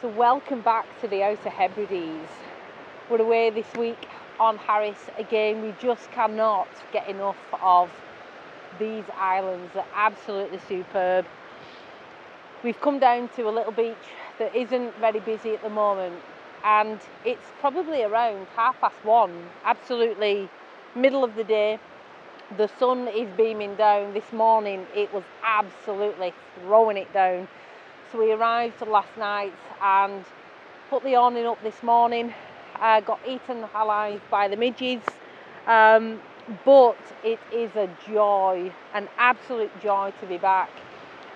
So welcome back to the Outer Hebrides. We're away this week on Harris. Again, we just cannot get enough of these islands. They're absolutely superb. We've come down to a little beach that isn't very busy at the moment, and it's probably around 1:30, absolutely middle of the day. The sun is beaming down. This morning it was absolutely throwing it down. So we arrived last night and put the awning up this morning. Got eaten alive by the midges, but it is a joy, an absolute joy to be back.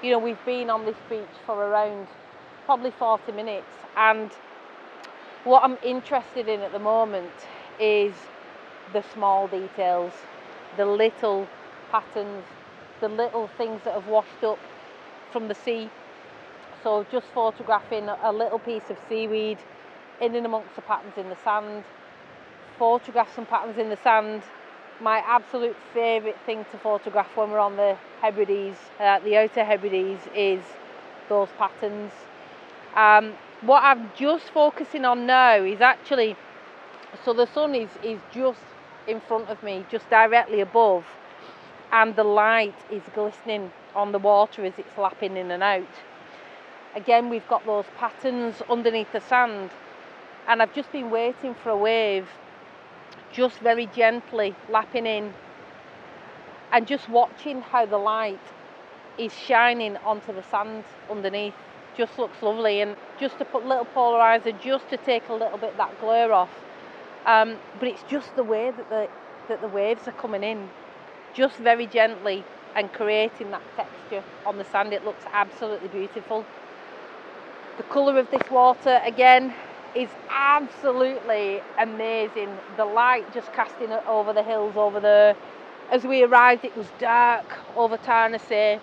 You know, we've been on this beach for around probably 40 minutes, and what I'm interested in at the moment is the small details, the little patterns, the little things that have washed up from the sea. So just photographing a little piece of seaweed in and amongst the patterns in the sand, photograph some patterns in the sand. My absolute favourite thing to photograph when we're on the Hebrides, the Outer Hebrides, is those patterns. What I'm just focusing on now is actually, so the sun is just in front of me, just directly above, and the light is glistening on the water as it's lapping in and out. Again, we've got those patterns underneath the sand, and I've just been waiting for a wave, just very gently lapping in, and just watching how the light is shining onto the sand underneath. Just looks lovely, and just to put little polarizer just to take a little bit of that glare off. But it's just the way that the waves are coming in, just very gently, and creating that texture on the sand. It looks absolutely beautiful. The colour of this water, again, is absolutely amazing. The light just casting it over the hills over there. As we arrived, it was dark over Tarnasay,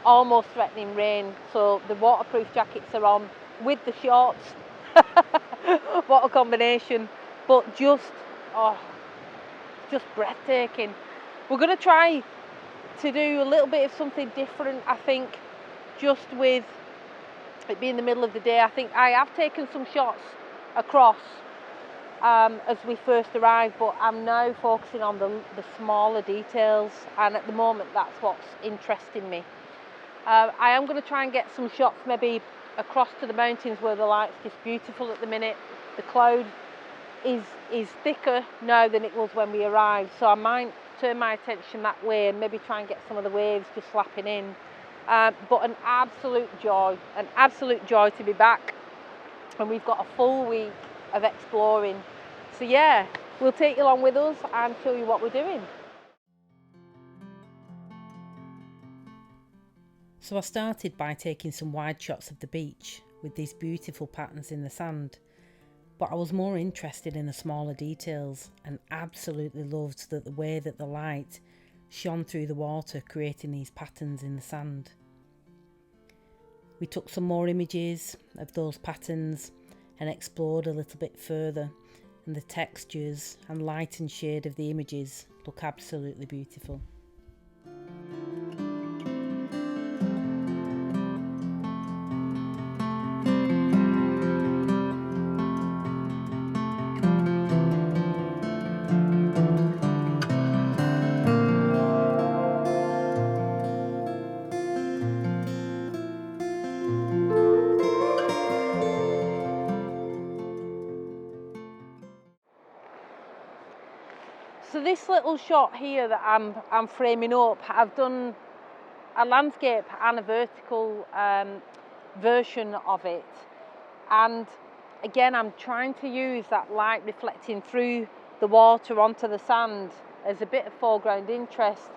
almost threatening rain. So the waterproof jackets are on with the shorts. What a combination. But just breathtaking. We're going to try to do a little bit of something different, I think, just with it being the middle of the day. I think I have taken some shots across as we first arrived, but I'm now focusing on the smaller details, and at the moment that's what's interesting me. I am going to try and get some shots maybe across to the mountains where the light's just beautiful at the minute. The cloud is thicker now than it was when we arrived, so I might turn my attention that way and maybe try and get some of the waves just slapping in. But an absolute joy to be back, and we've got a full week of exploring. So yeah, we'll take you along with us and show you what we're doing. So I started by taking some wide shots of the beach with these beautiful patterns in the sand, but I was more interested in the smaller details and absolutely loved the way that the light shone through the water, creating these patterns in the sand. We took some more images of those patterns and explored a little bit further, and the textures and light and shade of the images look absolutely beautiful. So this little shot here that I'm framing up, I've done a landscape and a vertical version of it, and again I'm trying to use that light reflecting through the water onto the sand as a bit of foreground interest,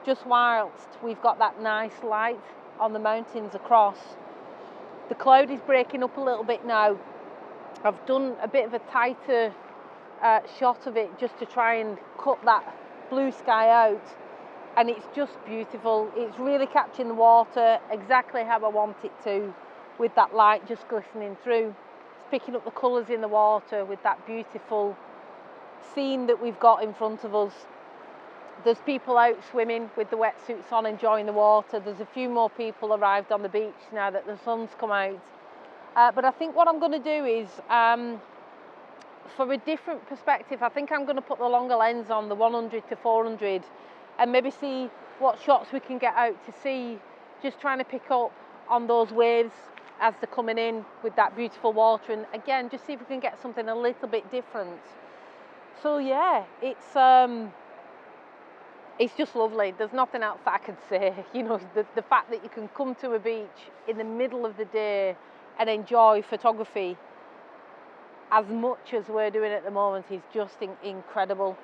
just whilst we've got that nice light on the mountains across. The cloud is breaking up a little bit now. I've done a bit of a tighter shot of it just to try and cut that blue sky out, and it's just beautiful. It's really catching the water exactly how I want it to, with that light just glistening through. It's picking up the colours in the water with that beautiful scene that we've got in front of us. There's people out swimming with the wetsuits on, enjoying the water. There's a few more people arrived on the beach now that the sun's come out. But I think what I'm going to do is, for a different perspective, I think I'm going to put the longer lens on, the 100 to 400, and maybe see what shots we can get out to sea, just trying to pick up on those waves as they're coming in with that beautiful water, and again, just see if we can get something a little bit different. So yeah, it's just lovely. There's nothing else that I could say. You know, the fact that you can come to a beach in the middle of the day and enjoy photography as much as we're doing at the moment is just incredible.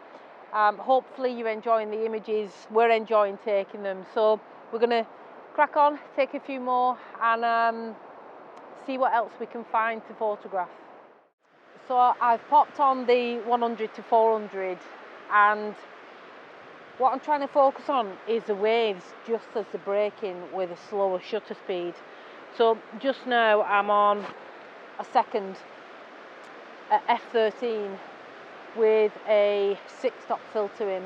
Hopefully you're enjoying the images. We're enjoying taking them. So we're going to crack on, take a few more, and see what else we can find to photograph. So I've popped on the 100 to 400, and what I'm trying to focus on is the waves just as they're breaking with a slower shutter speed. So just now I'm on a second at f13 with a 6-stop filter in,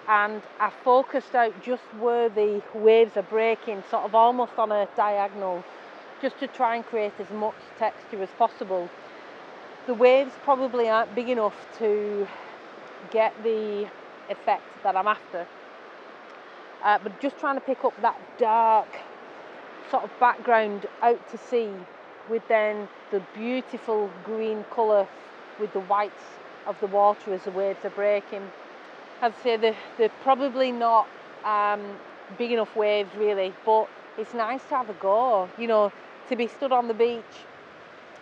and I focused out just where the waves are breaking, sort of almost on a diagonal, just to try and create as much texture as possible. The waves probably aren't big enough to get the effect that I'm after, but just trying to pick up that dark sort of background out to sea, with then the beautiful green colour with the whites of the water as the waves are breaking. I'd say they're probably not big enough waves really, but it's nice to have a go, you know, to be stood on the beach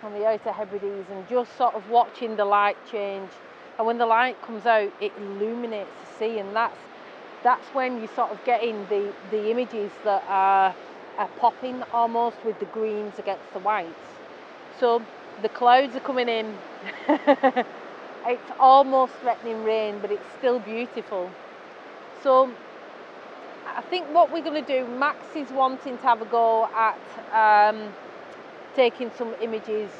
on the Outer Hebrides and just sort of watching the light change. And when the light comes out, it illuminates the sea, and that's when you sort of getting the images that are popping almost with the greens against the whites. So the clouds are coming in. It's almost threatening rain, but it's still beautiful. So I think what we're going to do, Max is wanting to have a go at taking some images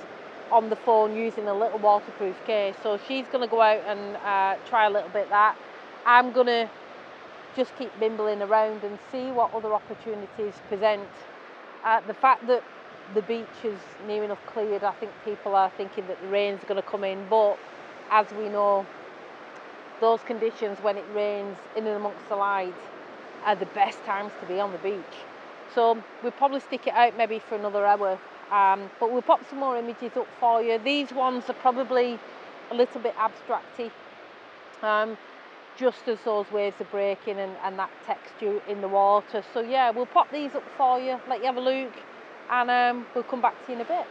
on the phone using a little waterproof case. So she's going to go out and try a little bit of that. I'm going to just keep bimbling around and see what other opportunities present. The fact that the beach is near enough cleared, I think people are thinking that the rain's going to come in, but as we know, those conditions when it rains in and amongst the light are the best times to be on the beach. So we'll probably stick it out maybe for another hour, but we'll pop some more images up for you. These ones are probably a little bit abstracty, just as those waves are breaking and that texture in the water. So yeah, we'll pop these up for you, let you have a look, and we'll come back to you in a bit.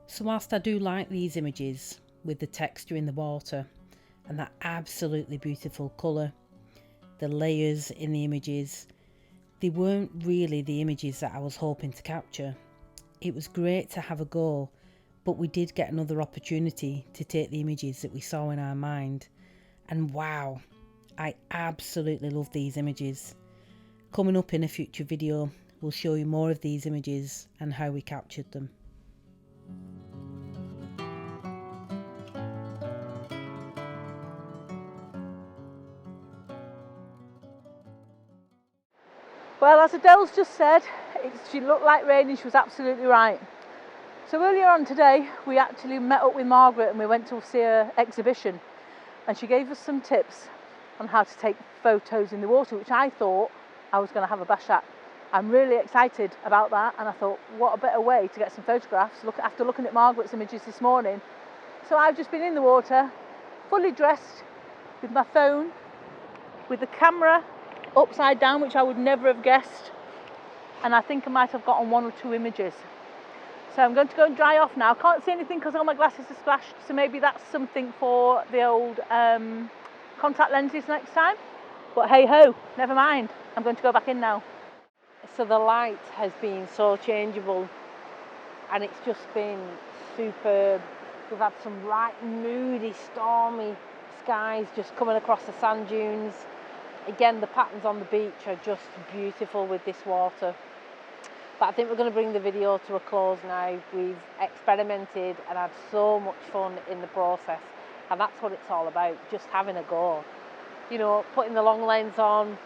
So whilst I do like these images with the texture in the water and that absolutely beautiful colour, the layers in the images, they weren't really the images that I was hoping to capture. It was great to have a go, but we did get another opportunity to take the images that we saw in our mind, and wow, I absolutely love these images. Coming up in a future video, we'll show you more of these images and how we captured them. Well, as Adele's just said, she looked like rain and she was absolutely right. So earlier on today, we actually met up with Margaret and we went to see her exhibition, and she gave us some tips on how to take photos in the water, which I thought I was going to have a bash at. I'm really excited about that, and I thought, what a better way to get some photographs after looking at Margaret's images this morning. So I've just been in the water, fully dressed, with my phone, with the camera upside down, which I would never have guessed, and I think I might have gotten 1 or 2 images. So I'm going to go and dry off now. Can't see anything because all my glasses are splashed, so maybe that's something for the old contact lenses next time, but hey ho, never mind. I'm going to go back in now. So the light has been so changeable, and it's just been superb. We've had some right moody, stormy skies just coming across the sand dunes. again, the patterns on the beach are just beautiful with this water. But I think we're going to bring the video to a close now. We've experimented and had so much fun in the process, and that's what it's all about, just having a go. You know, putting the long lens on,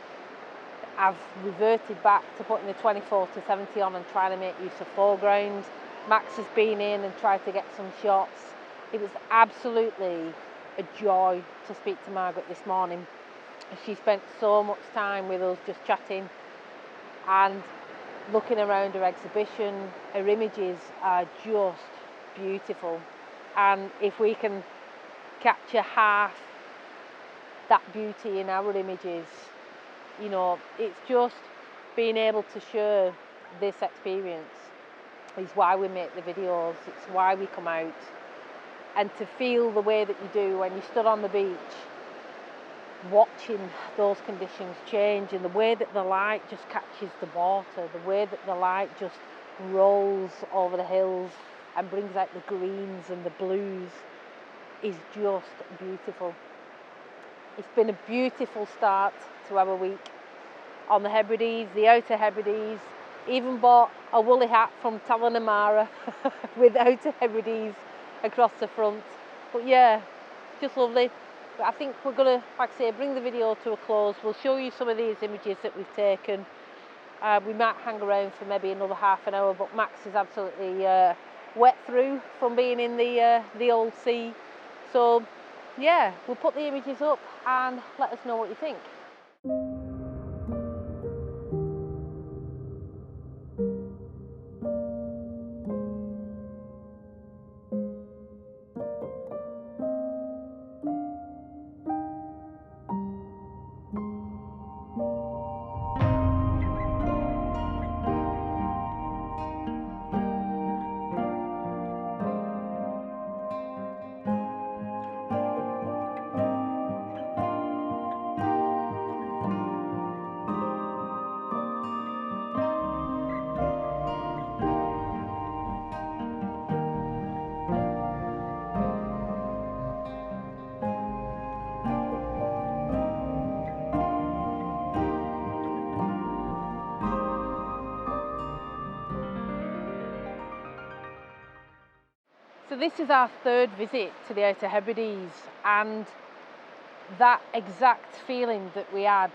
I've reverted back to putting the 24-70 on and trying to make use of foreground. Max has been in and tried to get some shots. It was absolutely a joy to speak to Margaret this morning. She spent so much time with us just chatting and looking around her exhibition. Her images are just beautiful, and if we can capture half that beauty in our images, you know, it's just being able to share this experience is why we make the videos. It's why we come out, and to feel the way that you do when you stood on the beach watching those conditions change, and the way that the light just catches the water, the way that the light just rolls over the hills and brings out the greens and the blues, is just beautiful. It's been a beautiful start to our week on the Hebrides, the Outer Hebrides. Even bought a woolly hat from Tamron with Outer Hebrides across the front. But yeah, just lovely. But I think we're going to, like I say, bring the video to a close. We'll show you some of these images that we've taken. We might hang around for maybe another half an hour, but Max is absolutely wet through from being in the old sea. So yeah, we'll put the images up and let us know what you think. So this is our third visit to the Outer Hebrides, and that exact feeling that we had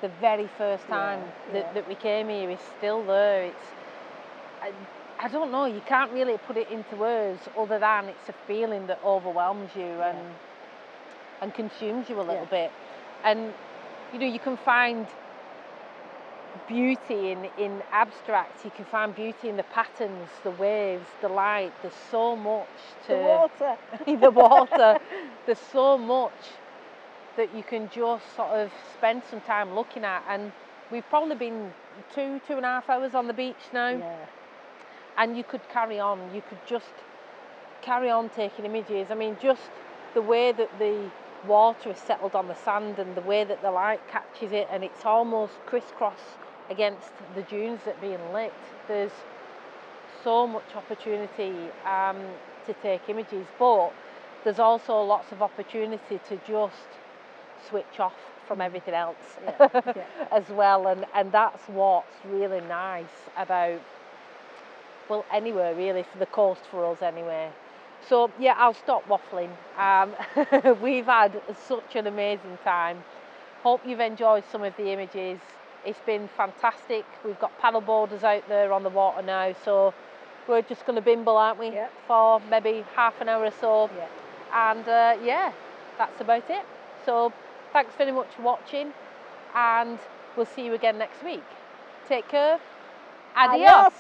the very first time that we came here is still there. It's, I don't know, you can't really put it into words other than it's a feeling that overwhelms you and consumes you a little bit. And you know, you can find beauty in abstract, you can find beauty in the patterns, the waves, the light. There's so much to the water. The water. There's so much that you can just sort of spend some time looking at, and we've probably been 2.5 hours on the beach now, and you could carry on. You could just carry on taking images. I mean, just the way that the water is settled on the sand and the way that the light catches it, and it's almost crisscross against the dunes that are being lit. There's so much opportunity to take images, but there's also lots of opportunity to just switch off from everything else as well, and that's what's really nice about, well, anywhere really, for the coast for us anyway. So yeah, I'll stop waffling. We've had such an amazing time. Hope you've enjoyed some of the images. It's been fantastic. We've got paddle boarders out there on the water now, so we're just going to bimble, aren't we, for maybe half an hour or so. And yeah, that's about it. So thanks very much for watching, and we'll see you again next week. Take care. Adios.